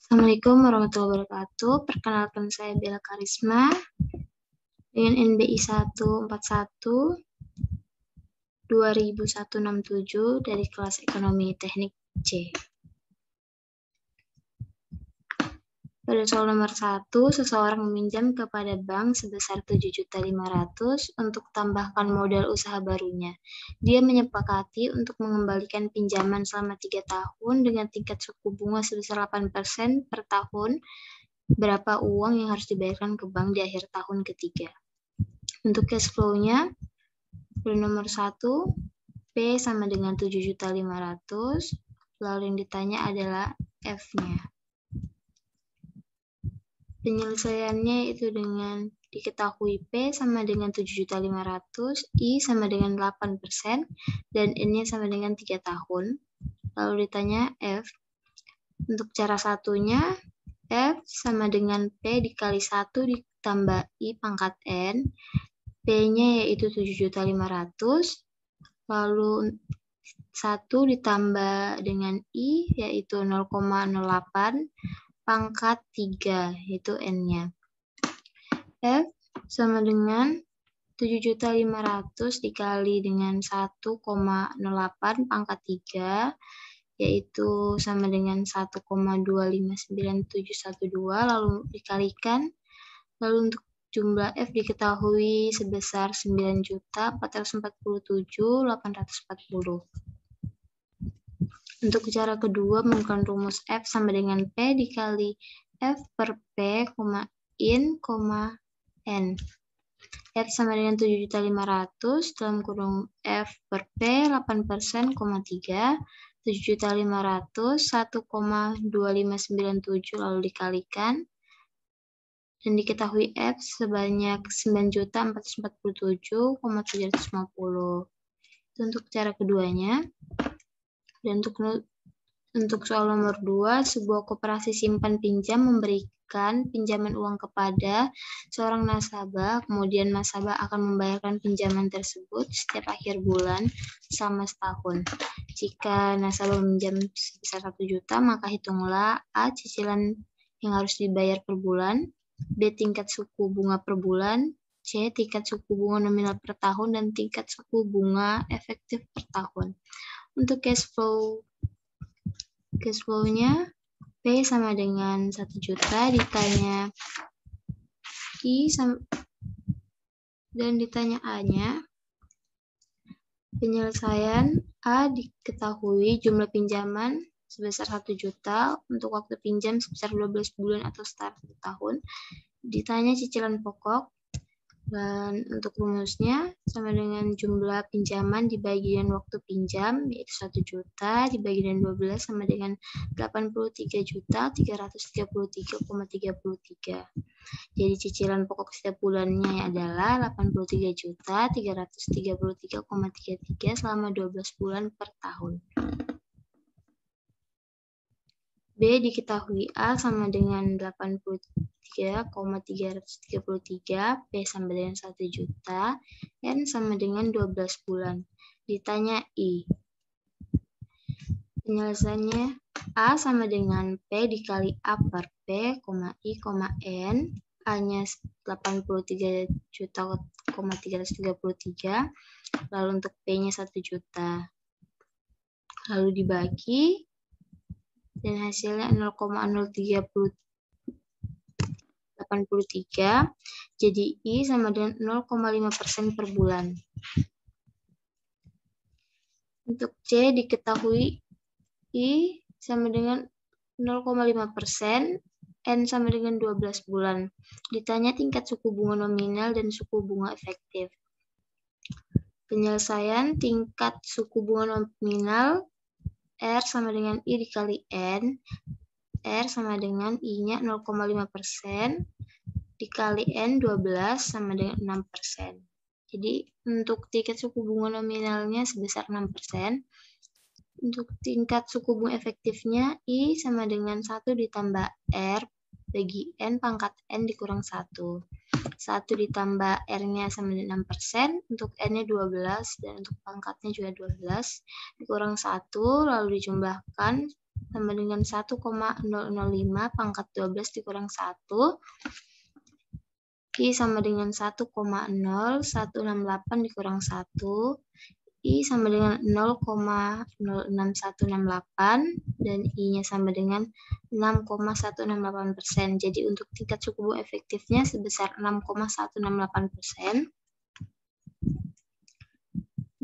Assalamualaikum warahmatullahi wabarakatuh. Perkenalkan saya Bella Karisma dengan NBI 141 2167 dari kelas Ekonomi Teknik C. Pada soal nomor 1, seseorang meminjam kepada bank sebesar 7.500.000 untuk tambahkan modal usaha barunya. Dia menyepakati untuk mengembalikan pinjaman selama 3 tahun dengan tingkat suku bunga sebesar 8% per tahun. Berapa uang yang harus dibayarkan ke bank di akhir tahun ketiga? Untuk cash flow-nya, pada nomor 1, P sama dengan 7.500.000, lalu yang ditanya adalah F-nya. Penyelesaiannya itu dengan diketahui P sama dengan 7.500.000, I sama dengan 8%, dan N-nya sama dengan 3 tahun. Lalu ditanya F. Untuk cara satunya, F sama dengan P dikali 1 ditambah I pangkat N. P-nya yaitu 7.500.000, lalu 1 ditambah dengan I yaitu 0,08 pangkat 3 yaitu N-nya. F sama dengan 7.500.000 dikali dengan 1,08 pangkat 3 yaitu sama dengan 1,259712, lalu dikalikan. Lalu untuk jumlah F diketahui sebesar 9.447.840. Untuk cara kedua, menggunakan rumus F sama dengan P dikali F per P, In, N. F sama dengan 7.500 dalam kurung F per P 8%, 3. 7.500 1,2597 lalu dikalikan. Dan diketahui F sebanyak 9.447.750. Itu untuk cara keduanya. Dan untuk soal nomor 2, sebuah koperasi simpan pinjam memberikan pinjaman uang kepada seorang nasabah, kemudian nasabah akan membayarkan pinjaman tersebut setiap akhir bulan selama setahun. Jika nasabah meminjam sebesar 1 juta, maka hitunglah A. Cicilan yang harus dibayar per bulan, B. Tingkat suku bunga per bulan, C. Tingkat suku bunga nominal per tahun, dan tingkat suku bunga efektif per tahun. Untuk cash flow-nya P sama dengan 1 juta, ditanya I dan ditanya A-nya. Penyelesaian A diketahui jumlah pinjaman sebesar 1 juta untuk waktu pinjam sebesar 12 bulan atau setara 1 tahun. Ditanya cicilan pokok, dan untuk rumusnya sama dengan jumlah pinjaman dibagi dengan waktu pinjam, yaitu 1 juta dibagi dengan 12 sama dengan 83.333,33. Jadi cicilan pokok setiap bulannya adalah 83.333,33 selama 12 bulan per tahun. B diketahui A sama dengan 83,333, P sama dengan 1 juta, N sama dengan 12 bulan. Ditanya I. Penyelesaiannya A sama dengan P dikali A per P, I, N. A-nya 83.333, lalu untuk P-nya 1 juta. Lalu dibagi, dan hasilnya 0,083. Jadi I sama dengan 0,5% per bulan. Untuk C diketahui I sama dengan 0,5%, N sama dengan 12 bulan. Ditanya tingkat suku bunga nominal dan suku bunga efektif. Penyelesaian tingkat suku bunga nominal R sama dengan I dikali N. R sama dengan I-nya 0,5%, dikali N 12 sama dengan 6%. Jadi untuk tingkat suku bunga nominalnya sebesar 6%. Untuk tingkat suku bunga efektifnya I sama dengan 1 ditambah R bagi N pangkat N dikurang 1. 1 ditambah R-nya sama dengan 6%, untuk N-nya 12, dan untuk pangkatnya juga 12, dikurang 1, lalu dijumlahkan, tambah dengan 1,005 pangkat 12 dikurang 1. I sama dengan 1,0168 dikurang 1. I sama dengan 0,06168 dan I-nya sama dengan 6,168%. Jadi untuk tingkat suku bunga efektifnya sebesar 6,168%.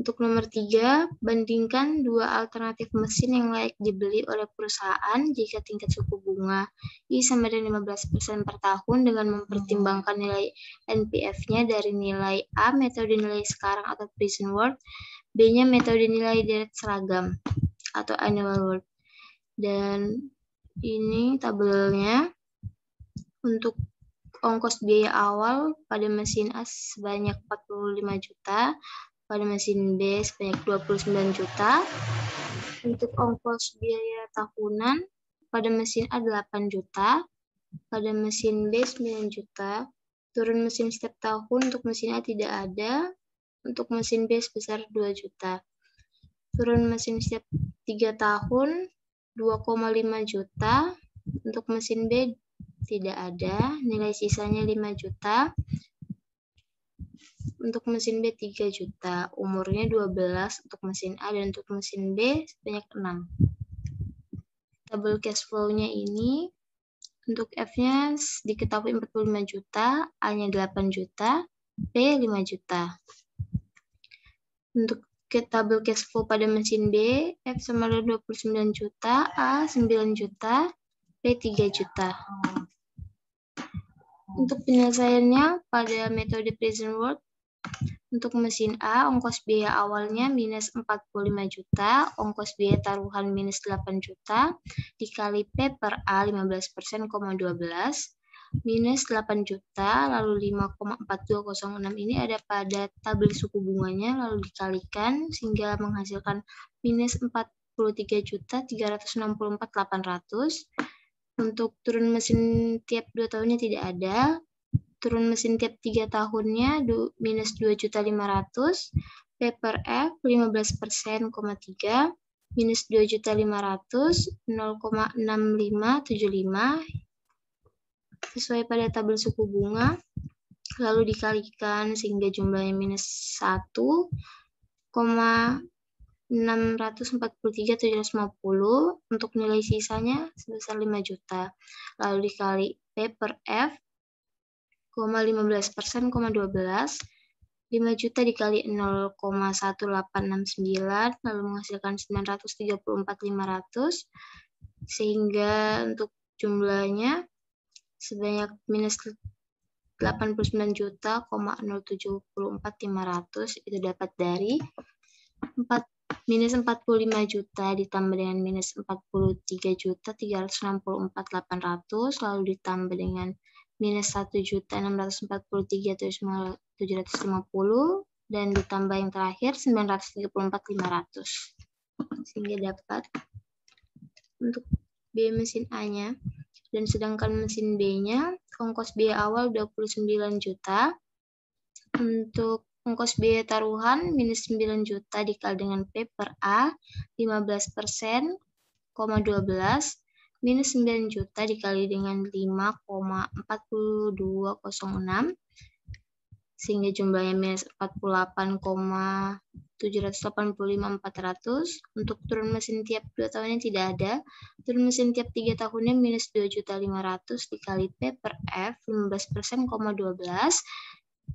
Untuk nomor 3, bandingkan dua alternatif mesin yang layak dibeli oleh perusahaan jika tingkat suku bunga I sama dengan 15% per tahun dengan mempertimbangkan nilai NPF-nya dari nilai A, metode nilai sekarang atau present worth, B-nya metode nilai deret seragam atau annual worth. Dan ini tabelnya untuk ongkos biaya awal pada mesin A sebanyak 45 juta, pada mesin B sebanyak 29 juta. Untuk ongkos biaya tahunan pada mesin A 8 juta, pada mesin B 9 juta. Turun mesin setiap tahun untuk mesin A tidak ada, untuk mesin B sebesar 2 juta. Turun mesin setiap 3 tahun 2,5 juta, untuk mesin B tidak ada, nilai sisanya 5 juta. Untuk mesin B 3 juta, umurnya 12 untuk mesin A dan untuk mesin B sebanyak 6. Tabel cash flow-nya ini, untuk F-nya diketahui 45 juta, A-nya 8 juta, B 5 juta. Untuk tabel cash flow pada mesin B, F sama dengan 29 juta, A 9 juta, B 3 juta. Untuk penyelesaiannya pada metode present worth, untuk mesin A, ongkos biaya awalnya minus 45 juta, ongkos biaya taruhan minus 8 juta, dikali P per A 15%, 12, minus 8 juta, lalu 5,4206 ini ada pada tabel suku bunganya, lalu dikalikan sehingga menghasilkan minus 43 juta, 364.800. Untuk turun mesin tiap 2 tahunnya tidak ada. Turun mesin tiap 3 tahunnya minus 2.500.000, P per F 15%, 3, minus 2.500.000, 0,6575 sesuai pada tabel suku bunga, lalu dikalikan sehingga jumlahnya minus 1,643.750 untuk nilai sisanya sebesar 5 juta, lalu dikali P per F 15%, 12, 5 juta dikali 0,1869 lalu menghasilkan 934.500 sehingga untuk jumlahnya sebanyak minus 89 juta, 074.500 itu dapat dari minus 45 juta ditambah dengan minus 43 juta 364.800 lalu ditambah dengan minus 1.643.750 dan ditambah yang terakhir 934.500 sehingga dapat untuk biaya mesin A-nya. Dan sedangkan mesin B-nya ongkos biaya awal 29 juta, untuk ongkos biaya taruhan minus 9 juta dikali dengan P per A 15%, 12, minus 9 juta dikali dengan 5,4206 sehingga jumlahnya minus 48,785.400. Untuk turun mesin tiap 2 tahunnya tidak ada. Turun mesin tiap 3 tahunnya minus 2.500.000 dikali P per F 15%, 12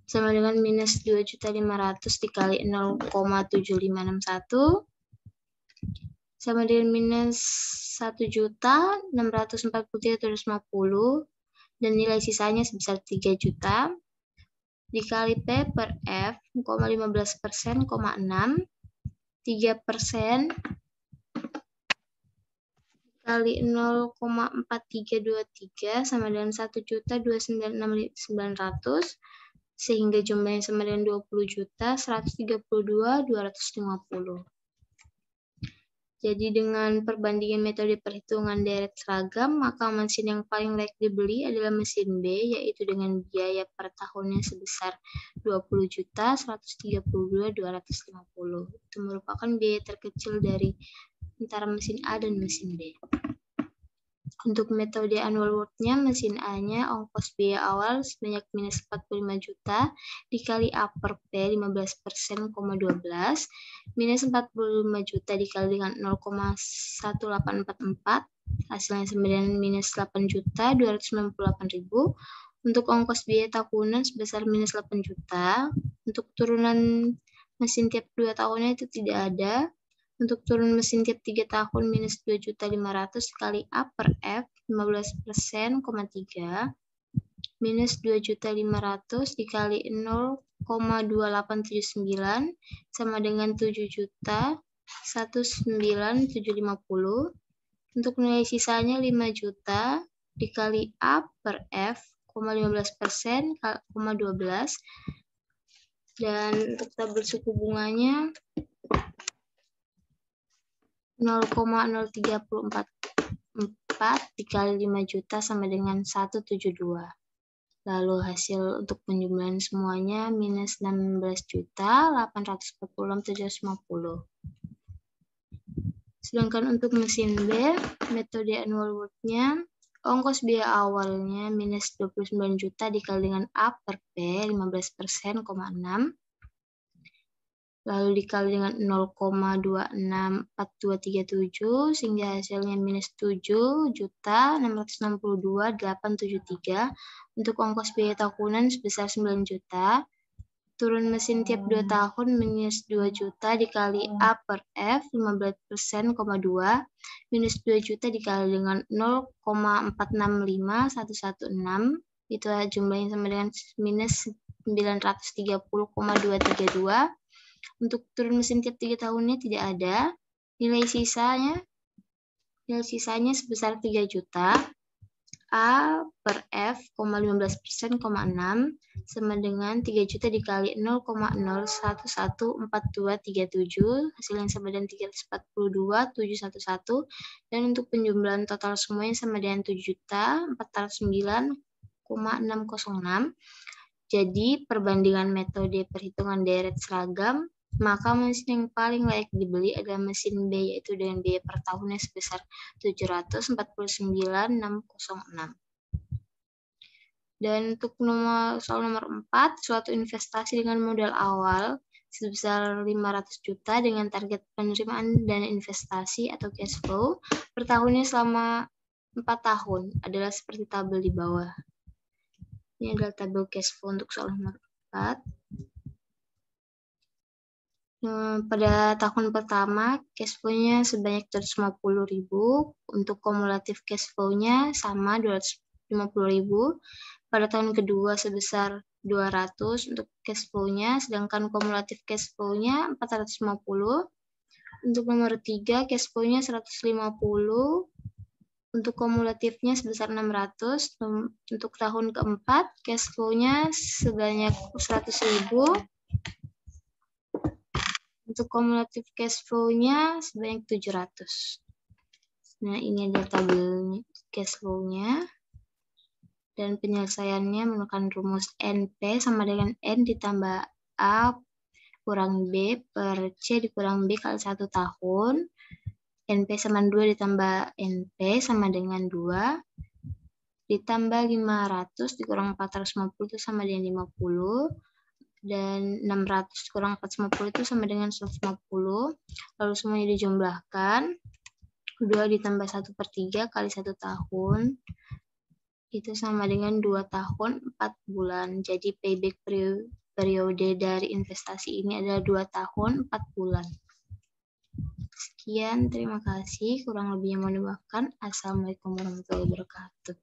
sama dengan minus 2.500.000 dikali 0,7561 sama dengan minus 1.643.750 dan nilai sisanya sebesar 3 juta dikali P per F, 15%, 6, 3% dikali 0,4323 sama dengan 1.296.900 sehingga jumlahnya sama dengan 20.132.250. Jadi dengan perbandingan metode perhitungan deret seragam, maka mesin yang paling layak dibeli adalah mesin B, yaitu dengan biaya per tahunnya sebesar 20.132.250. Itu merupakan biaya terkecil dari antara mesin A dan mesin B. Untuk metode annual worth-nya, mesin A-nya ongkos biaya awal sebanyak minus 45 juta dikali A per P 15%, 12, minus 45 juta dikali dengan 0,1844, hasilnya sama dengan minus 8 juta 298.000. Untuk ongkos biaya tahunan sebesar minus 8 juta. Untuk turunan mesin tiap 2 tahunnya itu tidak ada. Untuk turun mesin tiap 3 tahun minus 2.500.000 kali A per F 15%, 3, minus 2.500.000 dikali 0,2879 sama dengan 7.19750. Untuk nilai sisanya 5 juta dikali A per F 15%, 12, dan untuk tabel suku bunganya 0,0344 dikali 5 juta sama dengan 172. Lalu hasil untuk penjumlahan semuanya minus 16.846.750. Sedangkan untuk mesin B, metode annual worth-nya, ongkos biaya awalnya minus 29 juta dikali dengan A per P 15%, 6. Lalu dikali dengan 0,264237 sehingga hasilnya minus 7.662.873. Untuk ongkos biaya tahunan sebesar 9 juta. Turun mesin tiap 2 tahun minus 2 juta dikali A per F 15%, 2, minus 2 juta dikali dengan 0,465116. Itu jumlahnya sama dengan minus 930,232. Untuk turun mesin tiap 3 tahunnya tidak ada. Nilai sisanya sebesar 3 juta. A per F, 15%, 6 sama dengan 3 juta dikali 0,0114237, hasilnya sama dengan 342.711, dan untuk penjumlahan total semuanya sama dengan 7.409,606. Jadi perbandingan metode perhitungan deret seragam, maka mesin yang paling layak dibeli adalah mesin B, yaitu dengan biaya per tahunnya sebesar 749.606. Dan untuk soal nomor 4, suatu investasi dengan modal awal sebesar 500 juta dengan target penerimaan dana investasi atau cash flow per tahunnya selama 4 tahun adalah seperti tabel di bawah. Ini adalah tabel cash flow untuk soal nomor 4. Pada tahun pertama, cash flow-nya sebanyak 250.000. Untuk kumulatif cash flow-nya sama 250.000. Pada tahun kedua sebesar 200 untuk cash flow-nya, sedangkan kumulatif cash flow-nya 450. Untuk nomor 3, cash flow-nya 150. Untuk kumulatifnya sebesar 600. Untuk tahun keempat, cash flow-nya sebanyak 100.000. Untuk kumulatif cash flow-nya sebanyak 700. Nah, ini adalah tabel cash flow-nya. Dan penyelesaiannya menggunakan rumus NP sama dengan N ditambah A kurang B per C dikurang B kali 1 tahun. NP sama 2 ditambah NP sama dengan 2. Ditambah 500 dikurang 450 itu sama dengan 50. Dan 600 kurang 450 itu sama dengan 150. Lalu semuanya dijumlahkan. 2 ditambah 1/3 kali 1 tahun. Itu sama dengan 2 tahun 4 bulan. Jadi payback periode dari investasi ini adalah 2 tahun 4 bulan. Sekian, terima kasih. Kurang lebihnya mohon dimaafkan. Assalamualaikum warahmatullahi wabarakatuh.